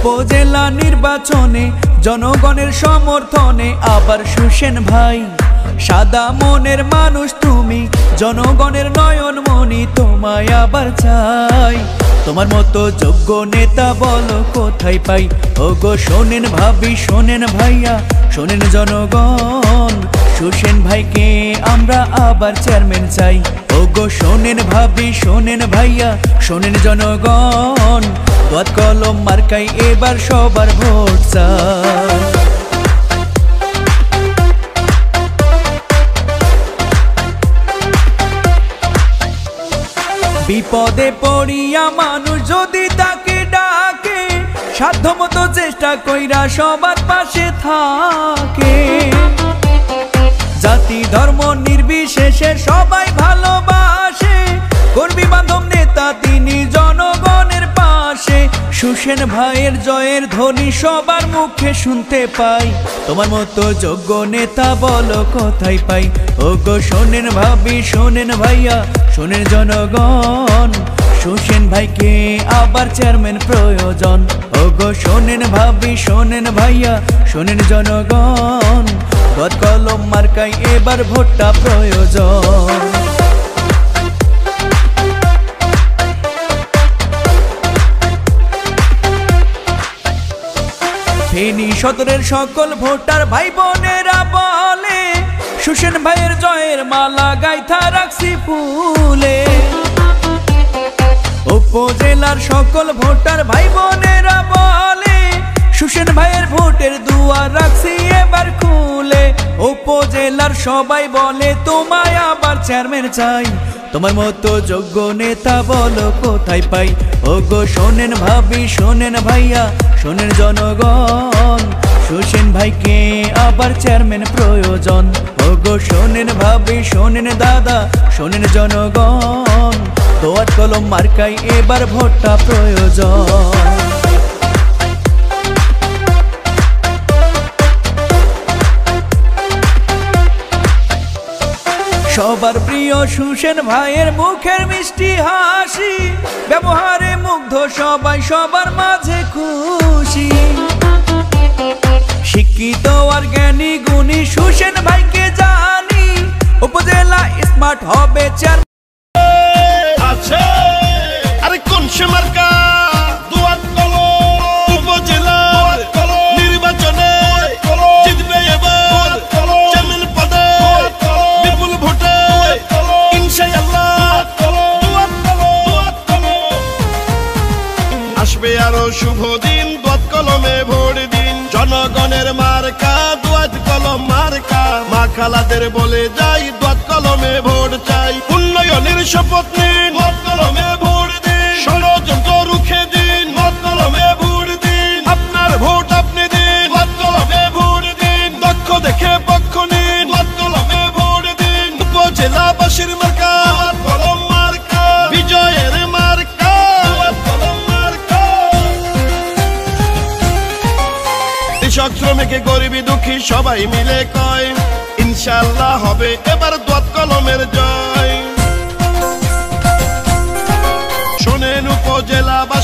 উপজেলা নির্বাচনে জনগণের সমর্থনে আবার সুসেন ভাই। সাদা মনের মানুষ তুমি, জনগণের নয়নমণি, তোমায় আবার চাই। তোমার মতো যোগ্য নেতা বলো কোথায় পাই? ওগো শোনেন ভাবি, শোনেন ভাইয়া, শোনেন জনগণ, সুসেন ভাইকে আমরা আবার চেয়ারম্যান চাই। ওগো শোনেন ভাবি, শোনেন ভাইয়া, শোনেন জনগণ, দোয়াত কলম মার্কাই এবার সবার ভোট চাই। বিপদে পড়িয়া মানুষ যদি তাকে ডাকে, সাধ্যমতো চেষ্টা কইরা সবার পাশে থাকে। জাতি ধর্ম নির্বিশেষে সবাই ভালোবাসে, কর্মী বান্ধব নেতা তিনি জনগণের পাশে। সুসেন ভাইয়ের জয়ের ধ্বনি সবার মুখে শুনতে পাই। তোমার মতো যোগ্য নেতা বলো কোথায় পাই? ওগো শোনেন ভাবি, শোনেন ভাইয়া, শোনেন জনগণ, সুসেন ভাইকে আবার চেয়ারম্যান প্রয়োজন। ওগো শোনেন ভাবি, শোনেন ভাইয়া, শোনেন জনগণ, দোয়াত কলম মার্কাই এবার ভোটটা প্রয়োজন। ফেনী সদরের সকল ভোটার ভাই বোনেরা বলে, সুসেন ভাইয়ের জয়ের মালা গাইথা রাখছি ফুলে। উপজেলার সকল ভোটার ভাই বোনেরা বলে, সুসেন ভাইয়ের ভোটের দুয়ার রাখছি এবার খুলে। উপজেলার সবাই বলে তোমায় আবার চেয়ারম্যান চাই। তোমার মতো যোগ্য নেতা বলো কোথায় পাই? ওগো শোনেন ভাবি, শোনেন ভাইয়া, শোনেন জনগণ, সুসেন ভাইকে আবার চেয়ারম্যান প্রয়োজন। ওগো শোনেন ভাবি, শোনেন দাদা, শোনেন জনগণ, দোয়াত কলম মার্কাই এবার ভোটটা প্রয়োজন। সবার প্রিয় সুসেন ভাইয়ের মুখের মিষ্টি হাসি, ব্যবহারে মুগ্ধ সবাই, সবার মাঝে খুশি। শিক্ষিত আর জ্ঞানী গুণী সুসেন ভাইকে জানি, উপজেলা স্মার্ট হবে চেয়ারম্যান। আচ্ছা আরে কোন সে মার্কা? দোয়াত কলম উপজেলা নির্বাচনে জিতবে এবার চেয়ারম্যান পদে বিপুল ভোটে ইনশাআল্লাহ। আসবে আরো শুভ দিন, দোয়াত কলমে ভোট দিন, জনগণের মার্কা দোয়াত কলম মার্কা। মা খালাদের বলে যাই, দোয়াত কলমে ভোট চাই। উন্নয়নের শপথ নিন, দোয়াত কলমে ভোট দিন, ষড়যন্ত্র রুখে দিন, দোয়াত কলমে ভোট দিন। আপনার ভোট আপনি দিন, দোয়াত কলমে ভোট দিন। দক্ষ দেখে পক্ষ নিন, দোয়াত কলমে ভোট দিন। উপজেলাবাসীর মার্কা দোয়াত কলম মার্কা, বিজয়ের মার্কা দোয়াত কলম মার্কা। কৃষক শ্রমিক গরিবী দুঃখী সবাই মিলে কয়, ইনশাআল্লাহ হবে এবার দোয়াত কলমের জয়। শোনেন উপজেলাবাসী।